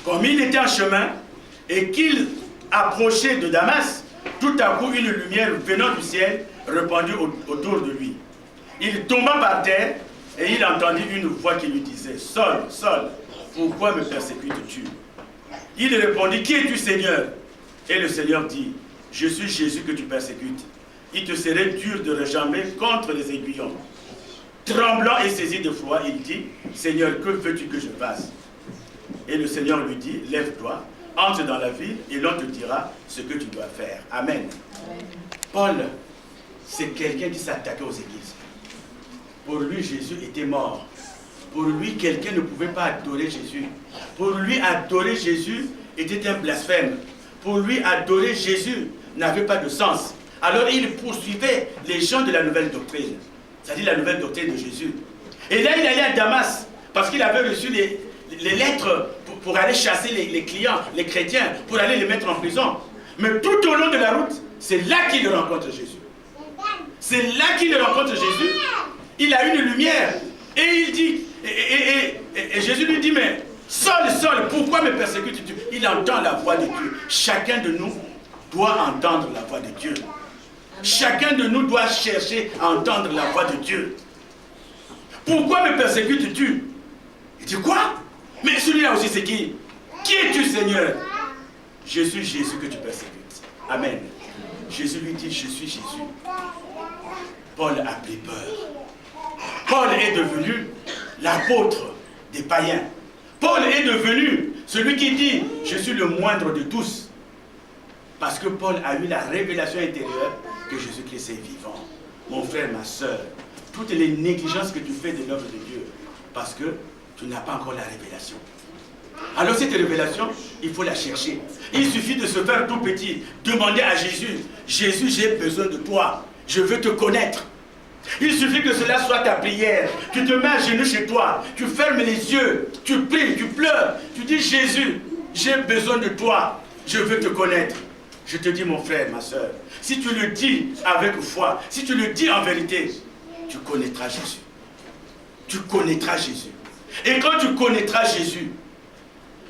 Comme il était en chemin et qu'il approchait de Damas, tout à coup une lumière venant du ciel répandit autour de lui. Il tomba par terre et il entendit une voix qui lui disait « Saul, Saul, pourquoi me persécutes-tu » Il répondit « Qui es-tu, Seigneur » Et le Seigneur dit « Je suis Jésus que tu persécutes. Il te serait dur de rejamber contre les aiguillons. » Tremblant et saisi de foi, il dit « Seigneur, que veux-tu que je fasse » Et le Seigneur lui dit « Lève-toi, entre dans la ville et l'on te dira ce que tu dois faire. » Amen. Paul, c'est quelqu'un qui s'attaquait aux églises. Pour lui, Jésus était mort. Pour lui, quelqu'un ne pouvait pas adorer Jésus. Pour lui, adorer Jésus était un blasphème. Pour lui, adorer Jésus n'avait pas de sens. Alors il poursuivait les gens de la nouvelle doctrine, c'est-à-dire la nouvelle doctrine de Jésus. Et là, il allait à Damas, parce qu'il avait reçu les lettres pour aller chasser les clients, les chrétiens, pour aller les mettre en prison. Mais tout au long de la route, c'est là qu'il rencontre Jésus. C'est là qu'il rencontre Jésus. Il a une lumière. Et il dit, et Jésus lui dit, mais Saul, Saul, pourquoi me persécutes-tu? Il entend la voix de Dieu. Chacun de nous doit entendre la voix de Dieu. Chacun de nous doit chercher à entendre la voix de Dieu. Pourquoi me persécutes-tu? Il dit quoi? Mais celui-là aussi c'est qui? Qui es-tu, Seigneur? Je suis Jésus que tu persécutes. Amen. Jésus lui dit, je suis Jésus. Paul a pris peur. Paul est devenu l'apôtre des païens. Paul est devenu celui qui dit, je suis le moindre de tous. Parce que Paul a eu la révélation intérieure que Jésus-Christ est vivant. Mon frère, ma soeur, toutes les négligences que tu fais de l'œuvre de Dieu, parce que tu n'as pas encore la révélation. Alors cette révélation, il faut la chercher. Il suffit de se faire tout petit, demander à Jésus, Jésus, j'ai besoin de toi, je veux te connaître. Il suffit que cela soit ta prière. Tu te mets à genoux chez toi, tu fermes les yeux, tu pries, tu pleures, tu dis Jésus, j'ai besoin de toi, je veux te connaître. Je te dis mon frère, ma soeur, si tu le dis avec foi, si tu le dis en vérité, tu connaîtras Jésus. Tu connaîtras Jésus. Et quand tu connaîtras Jésus,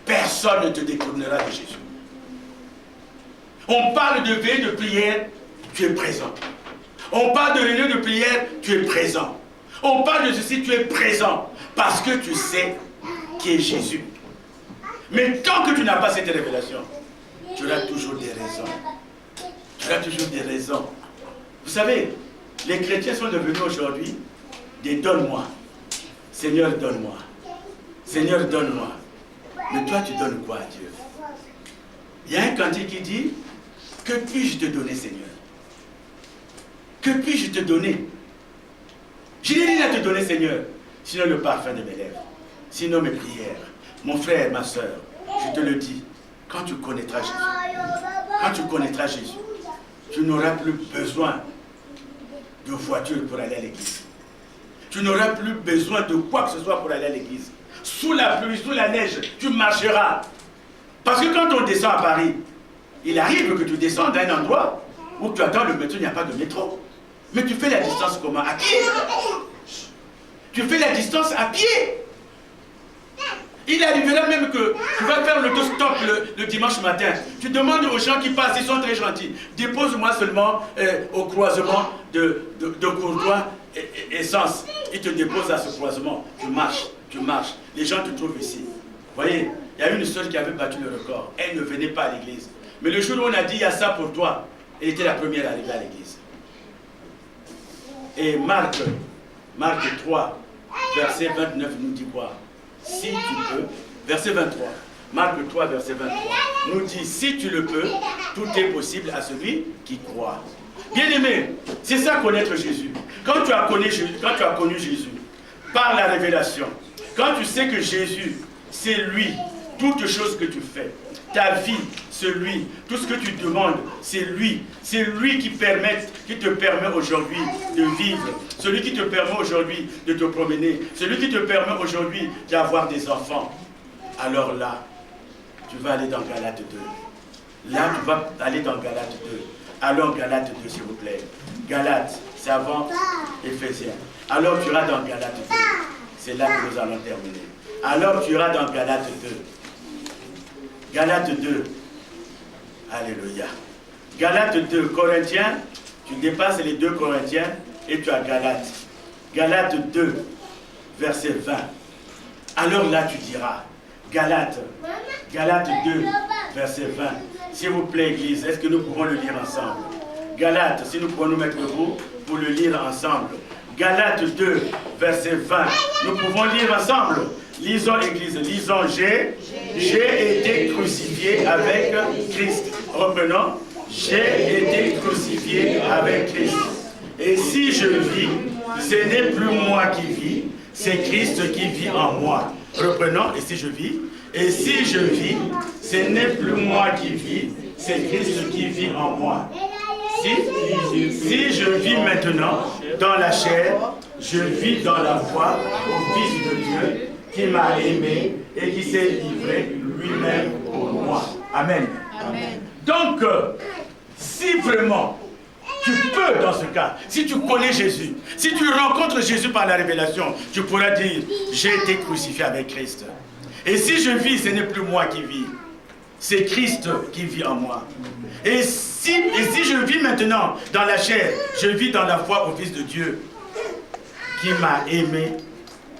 personne ne te détournera de Jésus. On parle de veille de prière, tu es présent. On parle de réunion de prière, tu es présent. On parle de ceci, tu es présent. Parce que tu sais qui est Jésus. Mais tant que tu n'as pas cette révélation, tu auras toujours des raisons. Tu auras toujours des raisons. Vous savez, les chrétiens sont devenus aujourd'hui des donne-moi. Seigneur, donne-moi. Seigneur, donne-moi. Mais toi, tu donnes quoi à Dieu? Il y a un cantique qui dit, que puis-je te donner, Seigneur? Que puis-je te donner? Je n'ai rien à te donner, Seigneur, sinon le parfum de mes lèvres, sinon mes prières. Mon frère, ma soeur, je te le dis, quand tu connaîtras Jésus, tu n'auras plus besoin de voiture pour aller à l'église. Tu n'auras plus besoin de quoi que ce soit pour aller à l'église. Sous la pluie, sous la neige, tu marcheras. Parce que quand on descend à Paris, il arrive que tu descendes à un endroit où tu attends le métro, il n'y a pas de métro. Mais tu fais la distance comment? À pied. Tu fais la distance à pied. Il arrivera même que tu vas faire l'autostop le dimanche matin. Tu demandes aux gens qui passent, ils sont très gentils. Dépose-moi seulement au croisement de Courtois et Sens. Ils te déposent à ce croisement. Tu marches, tu marches. Les gens te trouvent ici. Vous voyez, il y a une sœur qui avait battu le record. Elle ne venait pas à l'église. Mais le jour où on a dit, il y a ça pour toi, elle était la première arrivée à l'église. Et Marc 3, verset 29 nous dit quoi? Si tu peux, verset 23, Marc 3, verset 23, nous dit, si tu le peux, tout est possible à celui qui croit. Bien-aimé, c'est ça connaître Jésus. Quand tu as connu Jésus, par la révélation, quand tu sais que Jésus, c'est lui, toutes choses que tu fais, ta vie, c'est lui, tout ce que tu demandes, c'est lui qui te permet aujourd'hui de vivre, celui qui te permet aujourd'hui de te promener, celui qui te permet aujourd'hui d'avoir des enfants. Alors là, tu vas aller dans Galates 2. Là, tu vas aller dans Galates 2. Allons Galates 2, s'il vous plaît. Galates, c'est avant Éphésiens. Alors tu iras dans Galates 2. C'est là que nous allons terminer. Alors tu iras dans Galates 2. Galates 2. Alléluia. Galates 2. Corinthiens, tu dépasses les 2 Corinthiens et tu as Galates. Galates 2, verset 20. Alors là, tu diras, Galates 2, verset 20. S'il vous plaît, Église, est-ce que nous pouvons le lire ensemble? Galates, si nous pouvons nous mettre debout pour le lire ensemble. Galates 2, verset 20. Nous pouvons lire ensemble. Lisons, Église, lisons. J'ai été crucifié avec Christ. Reprenons. J'ai été crucifié avec Christ. Et si je vis, ce n'est plus moi qui vis, c'est Christ qui vit en moi. Reprenons. Et si je vis, ce n'est plus moi qui vis, c'est Christ qui vit en moi. Si je vis maintenant dans la chair, je vis dans la foi au Fils de Dieu qui m'a aimé et qui s'est livré lui-même pour moi. Amen. Amen. Donc, si vraiment tu peux dans ce cas, si tu connais Jésus, si tu rencontres Jésus par la révélation, tu pourras dire, j'ai été crucifié avec Christ. Et si je vis, ce n'est plus moi qui vis, c'est Christ qui vit en moi. Et si je vis maintenant dans la chair, je vis dans la foi au Fils de Dieu qui m'a aimé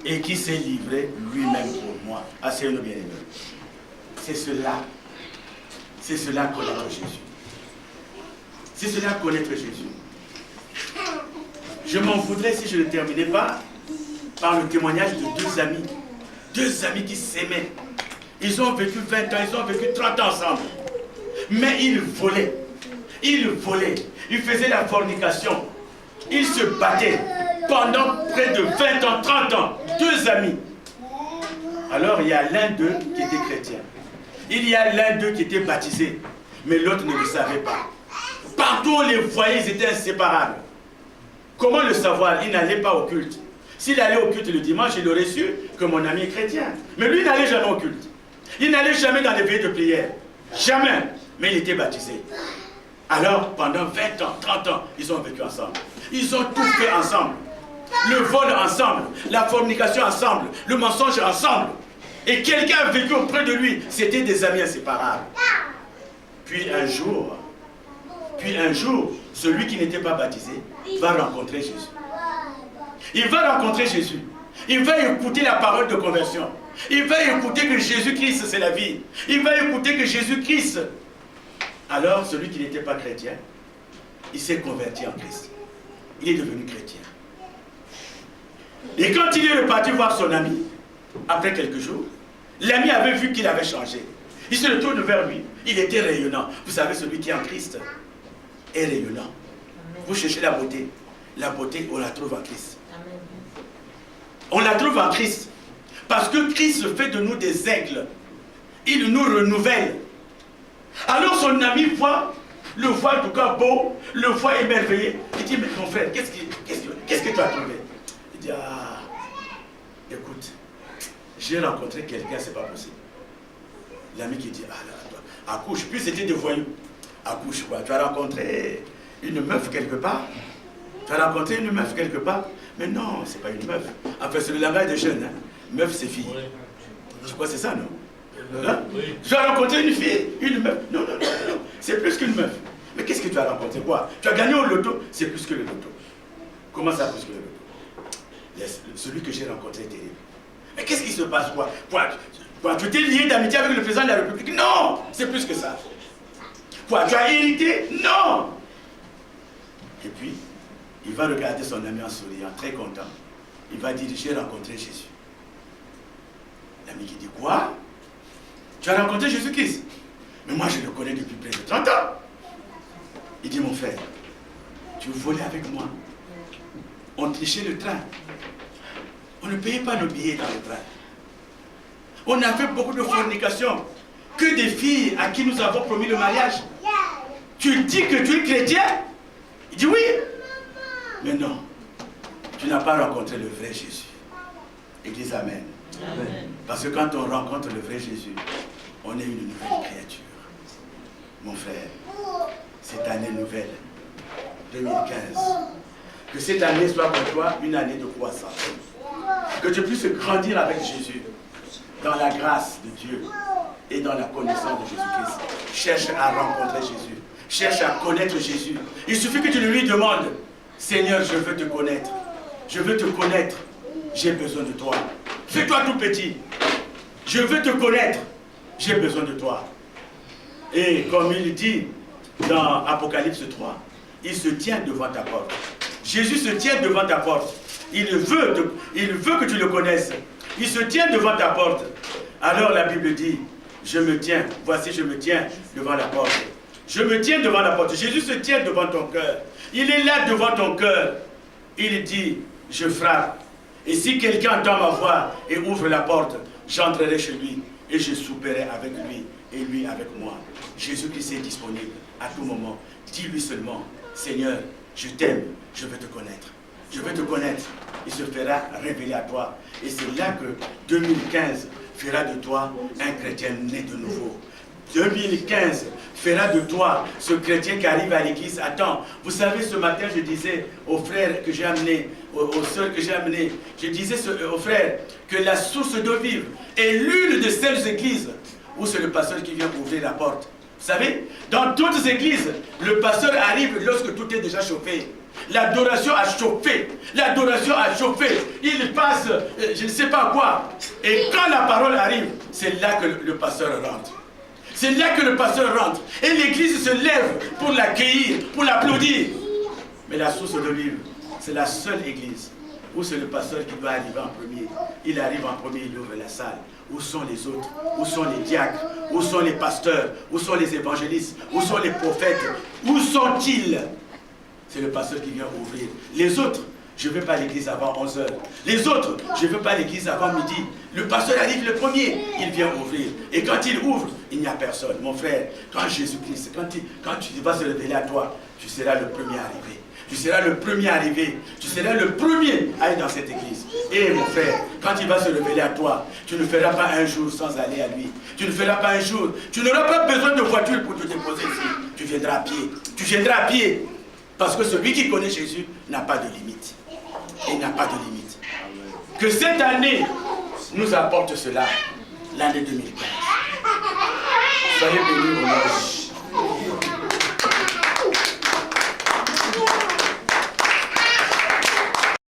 et qui s'est livré lui-même pour moi. Asseyez-nous bien aimés. C'est cela connaître Jésus. C'est cela connaître Jésus. Je m'en voudrais si je ne terminais pas par le témoignage de 2 amis. 2 amis qui s'aimaient. Ils ont vécu 20 ans, ils ont vécu 30 ans ensemble. Mais ils volaient. Ils faisaient la fornication. Ils se battaient pendant près de 20 ans, 30 ans. 2 amis. Alors il y a l'un d'eux qui était chrétien. Il y a l'un d'eux qui était baptisé. Mais l'autre ne le savait pas. Partout où on les voyait, ils étaient inséparables. Comment le savoir? Il n'allait pas au culte. S'il allait au culte le dimanche, il aurait su que mon ami est chrétien. Mais lui, il n'allait jamais au culte. Il n'allait jamais dans les veillées de prière. Jamais. Mais il était baptisé. Alors, pendant 20 ans, 30 ans, ils ont vécu ensemble. Ils ont tout fait ensemble. Le vol ensemble, la fornication ensemble, le mensonge ensemble. Et quelqu'un a vécu auprès de lui. C'était des amis inséparables. Puis un jour, celui qui n'était pas baptisé va rencontrer Jésus. Il va rencontrer Jésus. Il va écouter la parole de conversion. Il va écouter que Jésus-Christ, c'est la vie. Il va écouter que Jésus-Christ. Alors, celui qui n'était pas chrétien, il s'est converti en Christ. Il est devenu chrétien. Et quand il est reparti voir son ami, après quelques jours, l'ami avait vu qu'il avait changé. Il se retourne vers lui. Il était rayonnant. Vous savez, celui qui est en Christ est rayonnant. Vous cherchez la beauté. La beauté, on la trouve en Christ. On la trouve en Christ. Parce que Christ fait de nous des aigles. Il nous renouvelle. Alors son ami le voit en tout cas beau, le voit émerveillé. Il dit, mais mon frère, qu'est-ce que tu as trouvé? Il dit, ah, écoute, j'ai rencontré quelqu'un, c'est pas possible. L'ami qui dit, ah là, toi, accouche, puis c'était des voyous. Accouche quoi? Tu as rencontré une meuf quelque part? Tu as rencontré une meuf quelque part? Mais non, c'est pas une meuf. Enfin, c'est le langage des jeunes. Hein. Meuf, c'est fille. Oui. Je crois que c'est ça, non? Hein? Oui. Tu as rencontré une fille, une meuf. Non, non, non, non. C'est plus qu'une meuf. Mais qu'est-ce que tu as rencontré? Quoi? Tu as gagné au loto? C'est plus que le loto. Comment ça, plus que le loto? Celui que j'ai rencontré est terrible. Mais qu'est-ce qui se passe? Quoi? Tu t'es lié d'amitié avec le président de la République? Non! C'est plus que ça. Quoi? Tu as hérité? Non! Et puis, il va regarder son ami en souriant, très content. Il va dire, j'ai rencontré Jésus. L'ami qui dit, quoi? Tu as rencontré Jésus-Christ? Mais moi, je le connais depuis près de 30 ans. Il dit, mon frère, tu volais avec moi. On trichait le train. On ne payait pas nos billets dans le train. On a fait beaucoup de fornication. Que des filles à qui nous avons promis le mariage. Tu dis que tu es chrétien? Il dit oui. Mais non, tu n'as pas rencontré le vrai Jésus. Église, amen. Amen. Parce que quand on rencontre le vrai Jésus, on est une nouvelle créature. Mon frère, cette année nouvelle, 2015, que cette année soit pour toi une année de croissance. Que tu puisses grandir avec Jésus, dans la grâce de Dieu, et dans la connaissance de Jésus-Christ. Cherche à rencontrer Jésus. Cherche à connaître Jésus. Il suffit que tu lui demandes, Seigneur, je veux te connaître. Je veux te connaître. J'ai besoin de toi. Fais-toi tout petit. Je veux te connaître. J'ai besoin de toi. Et comme il dit dans Apocalypse 3, il se tient devant ta porte. Jésus se tient devant ta porte. Il veut que tu le connaisses. Il se tient devant ta porte. Alors la Bible dit, je me tiens, voici je me tiens devant la porte. Je me tiens devant la porte. Jésus se tient devant ton cœur. Il est là devant ton cœur. Il dit, je frappe. Et si quelqu'un entend ma voix et ouvre la porte, j'entrerai chez lui et je souperai avec lui et lui avec moi. Jésus-Christ est disponible à tout moment. Dis-lui seulement, Seigneur, je t'aime, je veux te connaître. Je veux te connaître. Il se fera révéler à toi. Et c'est là que 2015 fera de toi un chrétien né de nouveau. 2015 fera de toi ce chrétien qui arrive à l'église. Attends, vous savez, ce matin, je disais aux frères que j'ai amenés, aux sœurs que j'ai amenées, je disais aux frères que la source d'eau vive est l'une de celles églises où c'est le pasteur qui vient ouvrir la porte. Vous savez, dans toutes les églises, le pasteur arrive lorsque tout est déjà chauffé. L'adoration a chauffé. L'adoration a chauffé. Il passe, je ne sais pas quoi. Et quand la parole arrive, c'est là que le pasteur rentre. C'est là que le pasteur rentre. Et l'église se lève pour l'accueillir, pour l'applaudir. Mais la source de vie, c'est la seule église où c'est le pasteur qui doit arriver en premier. Il arrive en premier, il ouvre la salle. Où sont les autres? Où sont les diacres? Où sont les pasteurs? Où sont les évangélistes? Où sont les prophètes? Où sont-ils? C'est le pasteur qui vient ouvrir. Les autres, je ne vais pas à l'église avant 11 h. Les autres, je ne vais pas à l'église avant midi. Le pasteur arrive le premier, il vient ouvrir. Et quand il ouvre, il n'y a personne. Mon frère, quand Jésus-Christ, quand tu vas se révéler à toi, tu seras le premier arrivé. Tu seras le premier arrivé. Tu seras le premier à aller dans cette église. Et mon frère, quand il va se révéler à toi, tu ne feras pas un jour sans aller à lui. Tu ne feras pas un jour. Tu n'auras pas besoin de voiture pour te déposer ici. Tu viendras à pied. Tu viendras à pied. Parce que celui qui connaît Jésus n'a pas de limite. Il n'a pas de limite. Que cette année nous apporte cela, l'année 2015. Soyez bénis au nom de Jésus.